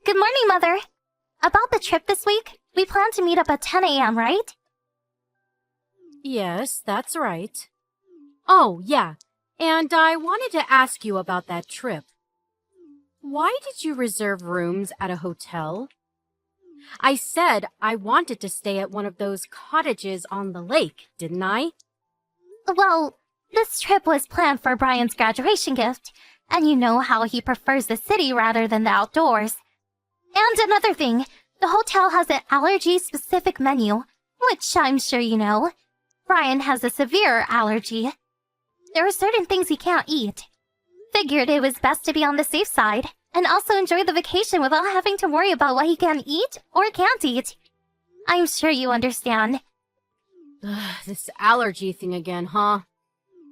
Good morning, Mother. About the trip this week, we plan to meet up at 10 a.m., right? Yes, that's right. Oh, yeah, and I wanted to ask you about that trip. Why did you reserve rooms at a hotel? I said I wanted to stay at one of those cottages on the lake, didn't I? Well, this trip was planned for Brian's graduation gift, and you know how he prefers the city rather than the outdoors. And another thing, the hotel has an allergy-specific menu, which I'm sure you know. Brian has a severe allergy. There are certain things he can't eat. Figured it was best to be on the safe side, and also enjoy the vacation without having to worry about what he can eat or can't eat. I'm sure you understand. This allergy thing again, huh?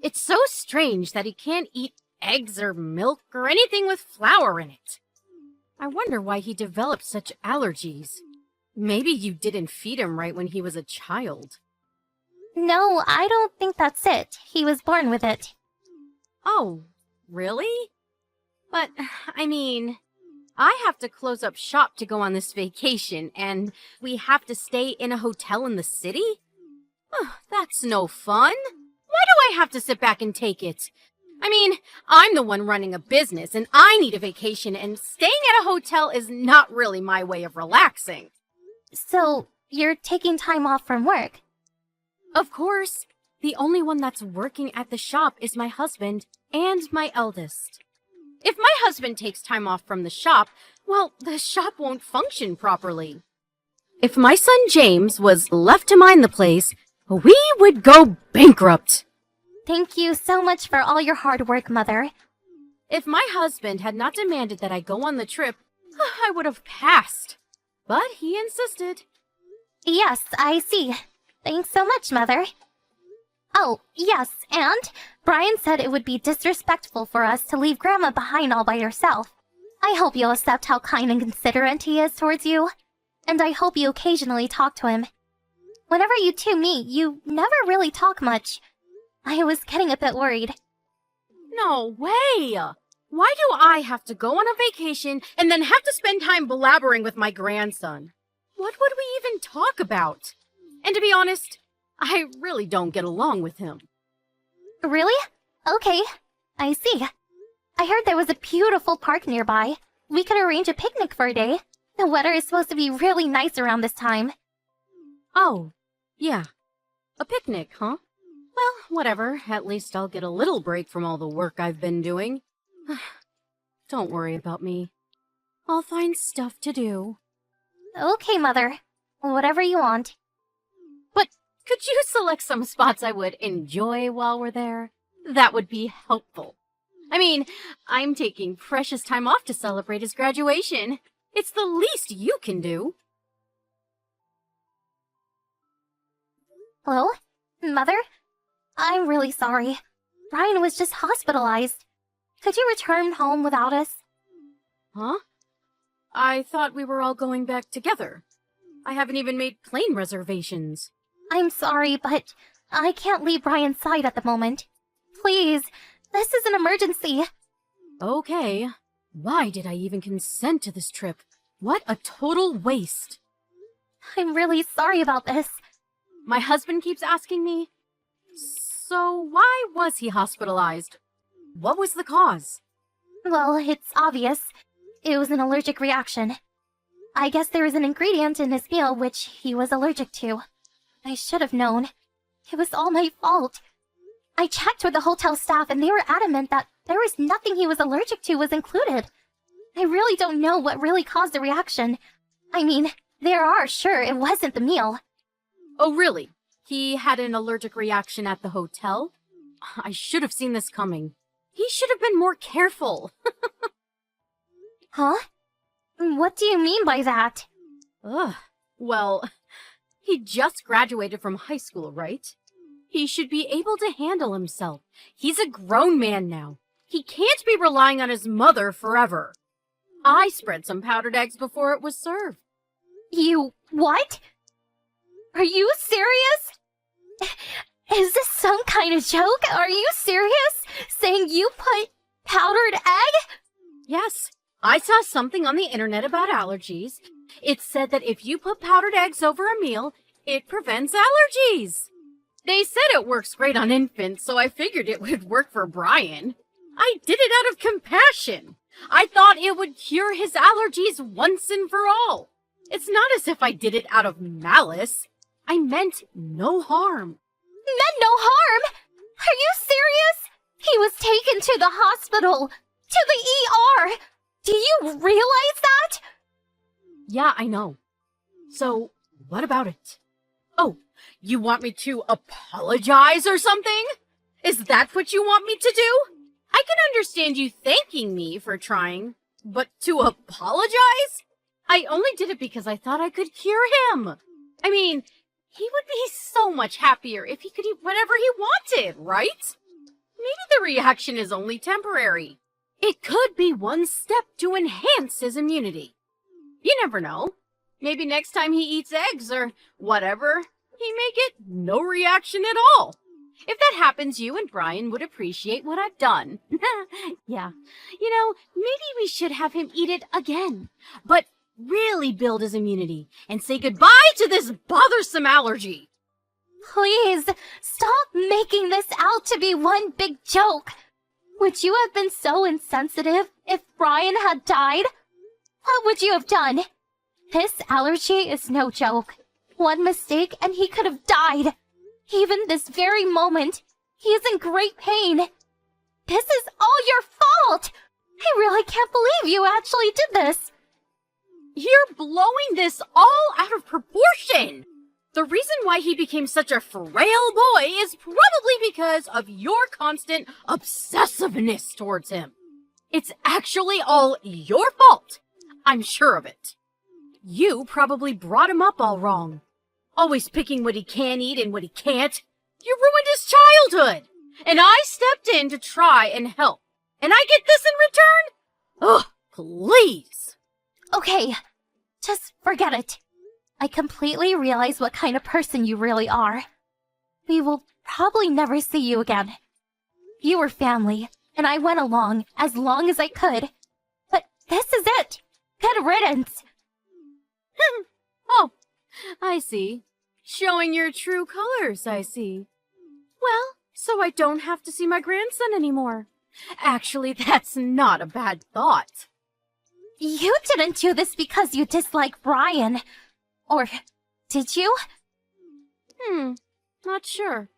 It's so strange that he can't eat eggs or milk or anything with flour in it. I wonder why he developed such allergies. Maybe you didn't feed him right when he was a child. No, I don't think that's it. He was born with it. Oh, really? But, I mean, I have to close up shop to go on this vacation, and we have to stay in a hotel in the city? That's no fun. Why do I have to sit back and take it? I mean, I'm the one running a business, and I need a vacation, and staying at a hotel is not really my way of relaxing. So, you're taking time off from work? Of course. The only one that's working at the shop is my husband and my eldest. If my husband takes time off from the shop, well, the shop won't function properly. If my son James was left to mind the place, we would go bankrupt. Thank you so much for all your hard work, Mother. If my husband had not demanded that I go on the trip, I would have passed. But he insisted. Yes, I see. Thanks so much, Mother. Oh, yes, and Brian said it would be disrespectful for us to leave Grandma behind all by herself. I hope you'll accept how kind and considerate he is towards you, and I hope you occasionally talk to him. Whenever you two meet, you never really talk much. I was getting a bit worried. No way! Why do I have to go on a vacation and then have to spend time blabbering with my grandson? What would we even talk about? And to be honest, I really don't get along with him. Really? Okay, I see. I heard there was a beautiful park nearby. We could arrange a picnic for a day. The weather is supposed to be really nice around this time. Oh, yeah. A picnic, huh? Well, whatever. At least I'll get a little break from all the work I've been doing. Don't worry about me. I'll find stuff to do. Okay, Mother. Whatever you want. But could you select some spots I would enjoy while we're there? That would be helpful. I mean, I'm taking precious time off to celebrate his graduation. It's the least you can do. Hello? Mother? I'm really sorry. Brian was just hospitalized. Could you return home without us? Huh? I thought we were all going back together. I haven't even made plane reservations. I'm sorry, but I can't leave Brian's side at the moment. Please, this is an emergency. Okay. Why did I even consent to this trip? What a total waste. I'm really sorry about this. My husband keeps asking me, so why was he hospitalized? What was the cause? Well, it's obvious. It was an allergic reaction. I guess there was an ingredient in his meal which he was allergic to. I should have known. It was all my fault. I checked with the hotel staff and they were adamant that there was nothing he was allergic to was included. I really don't know what really caused the reaction. I mean, there are sure it wasn't the meal. Oh, really? He had an allergic reaction at the hotel? I should have seen this coming. He should have been more careful. Huh? What do you mean by that? Well, he just graduated from high school, right? He should be able to handle himself. He's a grown man now. He can't be relying on his mother forever. I spread some powdered eggs before it was served. You what? Are you serious? Is this some kind of joke? Are you serious? Saying you put powdered egg? Yes, I saw something on the internet about allergies. It said that if you put powdered eggs over a meal, it prevents allergies. They said it works great on infants, so I figured it would work for Brian. I did it out of compassion. I thought it would cure his allergies once and for all. It's not as if I did it out of malice. I meant no harm. Meant no harm? Are you serious? He was taken to the hospital, to the ER. Do you realize that? Yeah, I know. So, what about it? Oh, you want me to apologize or something? Is that what you want me to do? I can understand you thanking me for trying, but to apologize? I only did it because I thought I could cure him. I mean, he would be so much happier if he could eat whatever he wanted, right? Maybe the reaction is only temporary. It could be one step to enhance his immunity. You never know. Maybe next time he eats eggs or whatever, he may get no reaction at all. If that happens, you and Brian would appreciate what I've done. Yeah. You know, maybe we should have him eat it again. But really build his immunity and say goodbye to this bothersome allergy. Please, stop making this out to be one big joke. Would you have been so insensitive if Brian had died? What would you have done? This allergy is no joke. One mistake and he could have died. Even this very moment, he is in great pain. This is all your fault! I really can't believe you actually did this. You're blowing this all out of proportion. The reason why he became such a frail boy is probably because of your constant obsessiveness towards him. It's actually all your fault. I'm sure of it. You probably brought him up all wrong. Always picking what he can eat and what he can't. You ruined his childhood. And I stepped in to try and help. And I get this in return? Ugh, please. Okay, just forget it. I completely realize what kind of person you really are. We will probably never see you again. You were family, and I went along as long as I could. But this is it. Good riddance. Oh, I see. Showing your true colors, I see. Well, so I don't have to see my grandson anymore. Actually, that's not a bad thought. You didn't do this because you dislike Brian. Or did you? Not sure.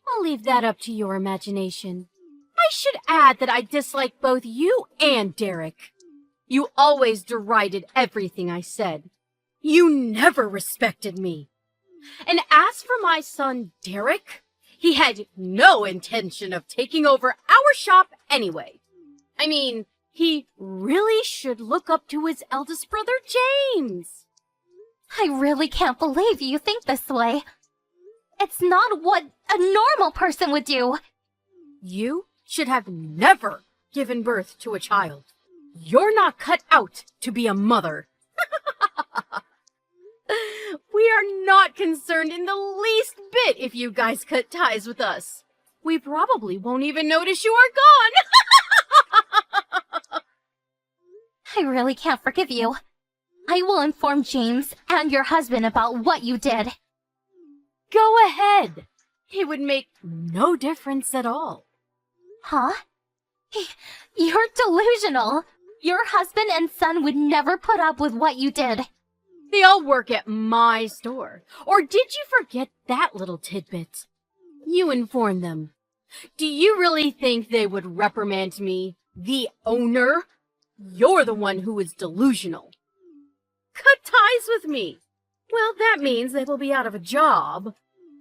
I'll leave that up to your imagination. I should add that I dislike both you and Derek. You always derided everything I said. You never respected me. And as for my son, Derek, he had no intention of taking over our shop anyway. I mean, he really should look up to his eldest brother, James. I really can't believe you think this way. It's not what a normal person would do. You should have never given birth to a child. You're not cut out to be a mother. We are not concerned in the least bit if you guys cut ties with us. We probably won't even notice you are gone. I really can't forgive you. I will inform James and your husband about what you did. Go ahead. It would make no difference at all. Huh? You're delusional. Your husband and son would never put up with what you did. They all work at my store. Or did you forget that little tidbit? You informed them. Do you really think they would reprimand me, the owner? You're the one who is delusional. Cut ties with me. Well, that means they will be out of a job.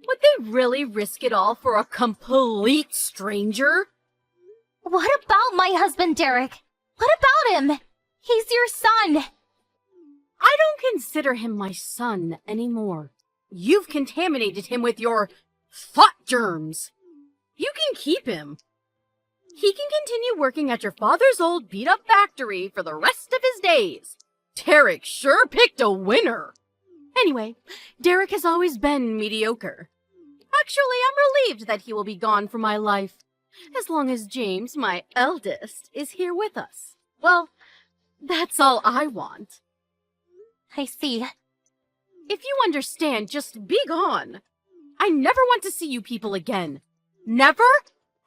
Would they really risk it all for a complete stranger? What about my husband, Derek? What about him? He's your son. I don't consider him my son anymore. You've contaminated him with your thought germs. You can keep him. He can continue working at your father's old beat-up factory for the rest of his days. Derek sure picked a winner. Anyway, Derek has always been mediocre. Actually, I'm relieved that he will be gone from my life, as long as James, my eldest, is here with us. Well, That's all I want. I see. If you understand, just be gone. I never want to see you people again. Never,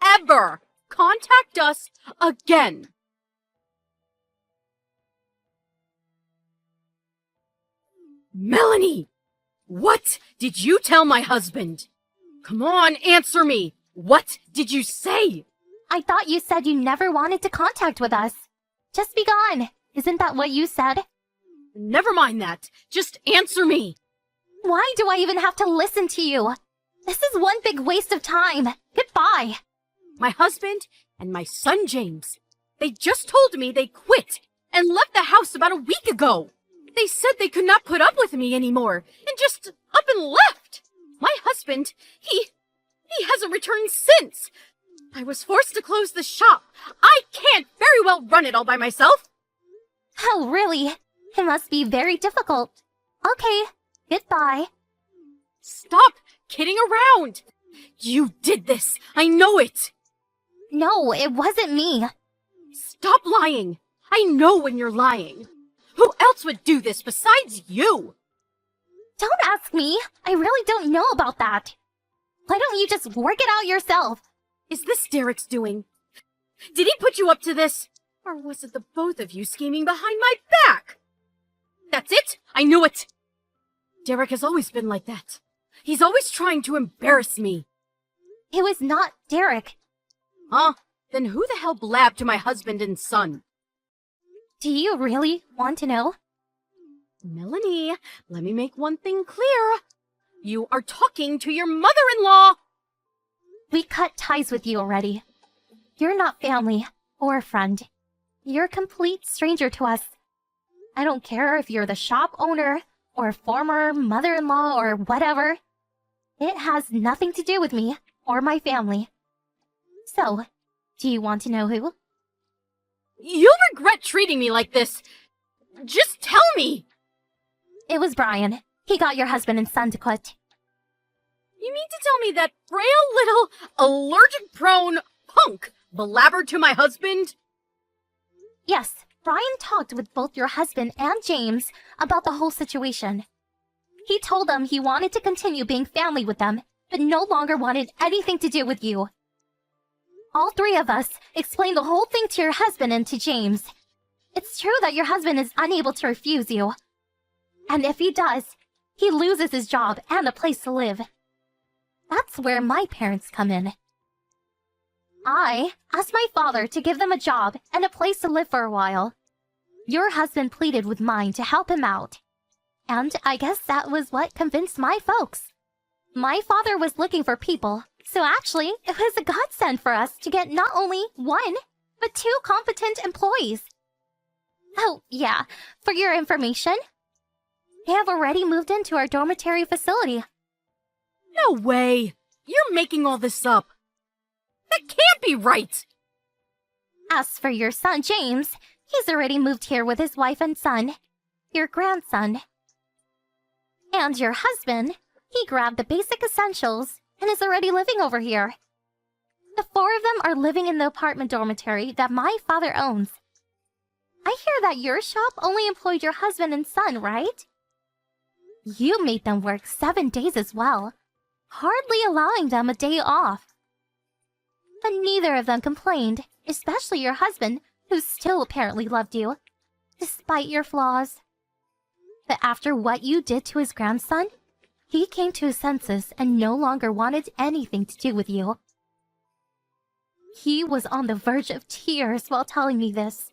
ever contact us again. Melanie! What did you tell my husband? Come on, answer me! What did you say? I thought you said you never wanted to contact with us. Just be gone. Isn't that what you said? Never mind that. Just answer me. Why do I even have to listen to you? This is one big waste of time. Goodbye. My husband and my son James, they just told me they quit and left the house about a week ago. They said they could not put up with me anymore and just up and left. My husband, he hasn't returned since. I was forced to close the shop. I can't very well run it all by myself. Oh, really? It must be very difficult. Okay, goodbye. Stop kidding around. You did this. I know it. No, it wasn't me. Stop lying. I know when you're lying. Who else would do this besides you? Don't ask me. I really don't know about that. Why don't you just work it out yourself? Is this Derek's doing? Did he put you up to this? Or was it the both of you scheming behind my back? That's it! I knew it! Derek has always been like that. He's always trying to embarrass me. It was not Derek. Huh? Then who the hell blabbed to my husband and son? Do you really want to know? Melanie, let me make one thing clear. You are talking to your mother-in-law! We cut ties with you already. You're not family or a friend. You're a complete stranger to us. I don't care if you're the shop owner or former mother-in-law or whatever. It has nothing to do with me or my family. So, do you want to know who? You'll regret treating me like this. Just tell me! It was Brian. He got your husband and son to quit. You mean to tell me that frail little allergic-prone punk blabbered to my husband? Yes, Brian talked with both your husband and James about the whole situation. He told them he wanted to continue being family with them, but no longer wanted anything to do with you. All three of us explained the whole thing to your husband and to James. It's true that your husband is unable to refuse you. And if he does, he loses his job and a place to live. That's where my parents come in. I asked my father to give them a job and a place to live for a while. Your husband pleaded with mine to help him out. And I guess that was what convinced my folks. My father was looking for people, so actually it was a godsend for us to get not only one, but two competent employees. Oh, yeah, for your information, they have already moved into our dormitory facility. No way! You're making all this up. That can't be right! As for your son, James, he's already moved here with his wife and son, your grandson. And your husband, he grabbed the basic essentials and is already living over here. The four of them are living in the apartment dormitory that my father owns. I hear that your shop only employed your husband and son, right? You made them work 7 days as well, hardly allowing them a day off. But neither of them complained, especially your husband, who still apparently loved you, despite your flaws. But after what you did to his grandson, he came to his senses and no longer wanted anything to do with you. He was on the verge of tears while telling me this.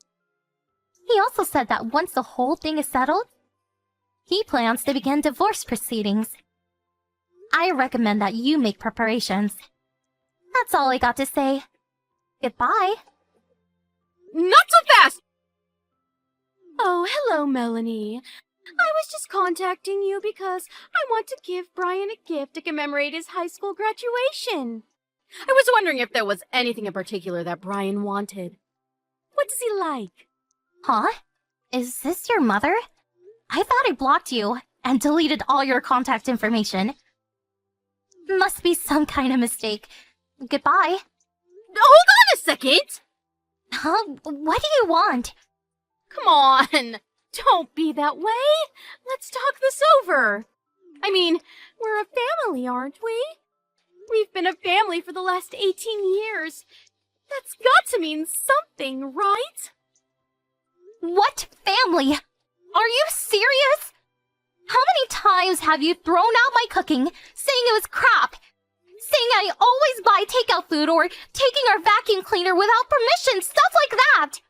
He also said that once the whole thing is settled, he plans to begin divorce proceedings. I recommend that you make preparations. That's all I got to say. Goodbye. Not so fast! Oh, hello, Melanie. I was just contacting you because I want to give Brian a gift to commemorate his high school graduation. I was wondering if there was anything in particular that Brian wanted. What does he like? Huh? Is this your mother? I thought I blocked you and deleted all your contact information. Must be some kind of mistake. Goodbye. Hold on a second! Huh? What do you want? Come on! Don't be that way! Let's talk this over! I mean, we're a family, aren't we? We've been a family for the last 18 years. That's got to mean something, right? What family? Are you serious? How many times have you thrown out my cooking, saying it was crap? Saying I always buy takeout food or taking our vacuum cleaner without permission, stuff like that.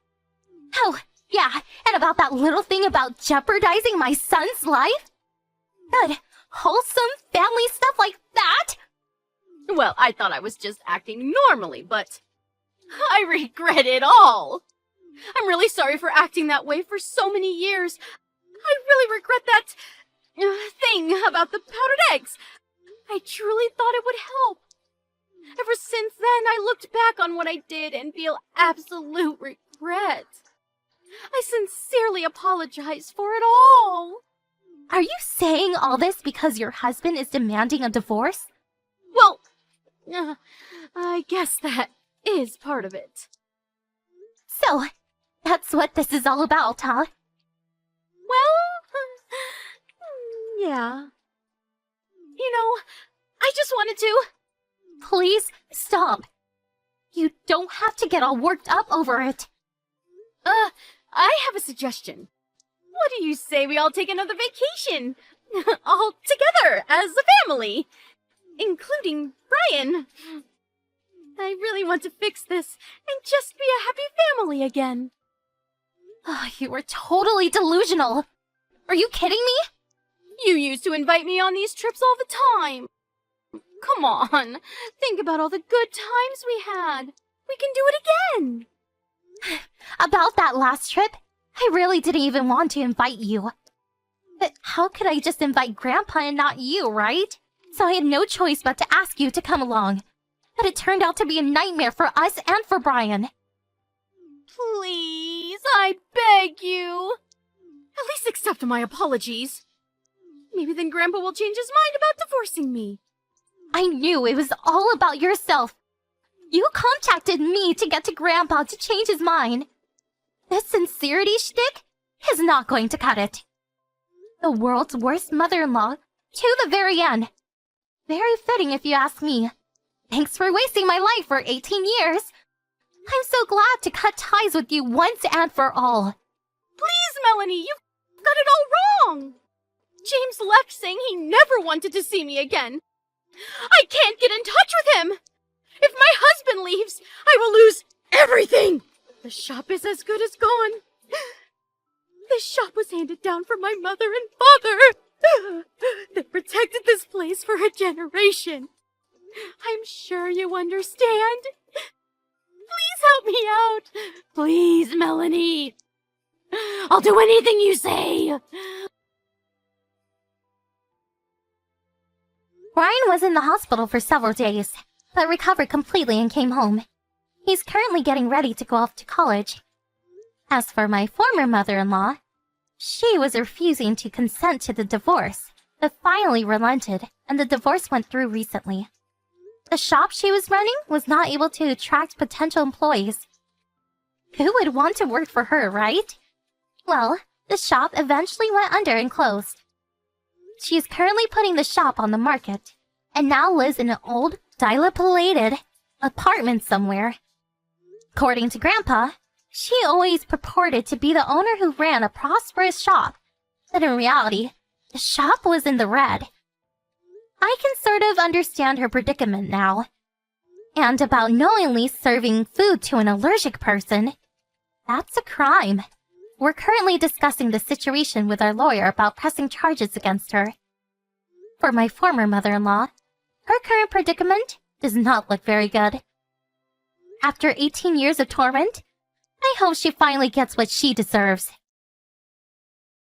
Oh, yeah, and about that little thing about jeopardizing my son's life? Good, wholesome family stuff like that? Well, I thought I was just acting normally, but I regret it all. I'm really sorry for acting that way for so many years. I really regret that thing about the powdered eggs. I truly thought it would help. Ever since then, I looked back on what I did and feel absolute regret. I sincerely apologize for it all. Are you saying all this because your husband is demanding a divorce? Well, I guess that is part of it. So, that's what this is all about, huh? Well, yeah. You know, I just wanted to... Please stop. You don't have to get all worked up over it. I have a suggestion. What do you say we all take another vacation? All together, as a family. Including Brian. I really want to fix this and just be a happy family again. Oh, you are totally delusional. Are you kidding me? You used to invite me on these trips all the time. Come on, think about all the good times we had. We can do it again. About that last trip, I really didn't even want to invite you. But how could I just invite Grandpa and not you, right? So I had no choice but to ask you to come along. But it turned out to be a nightmare for us and for Brian. Please, I beg you. At least accept my apologies. Maybe then Grandpa will change his mind about divorcing me. I knew it was all about yourself. You contacted me to get to Grandpa to change his mind. This sincerity shtick is not going to cut it. The world's worst mother-in-law to the very end. Very fitting if you ask me. Thanks for wasting my life for 18 years. I'm so glad to cut ties with you once and for all. Please, Melanie, you've got it all wrong. James left saying he never wanted to see me again. I can't get in touch with him. If my husband leaves, I will lose everything. The shop is as good as gone. This shop was handed down from my mother and father. They protected this place for a generation. I'm sure you understand. Please help me out. Please, Melanie. I'll do anything you say. Brian was in the hospital for several days, but recovered completely and came home. He's currently getting ready to go off to college. As for my former mother-in-law, she was refusing to consent to the divorce, but finally relented, and the divorce went through recently. The shop she was running was not able to attract potential employees. Who would want to work for her, right? Well, the shop eventually went under and closed. She is currently putting the shop on the market, and now lives in an old, dilapidated apartment somewhere. According to Grandpa, she always purported to be the owner who ran a prosperous shop, but in reality, the shop was in the red. I can sort of understand her predicament now. And about knowingly serving food to an allergic person, that's a crime. We're currently discussing the situation with our lawyer about pressing charges against her. For my former mother-in-law, her current predicament does not look very good. After 18 years of torment, I hope she finally gets what she deserves.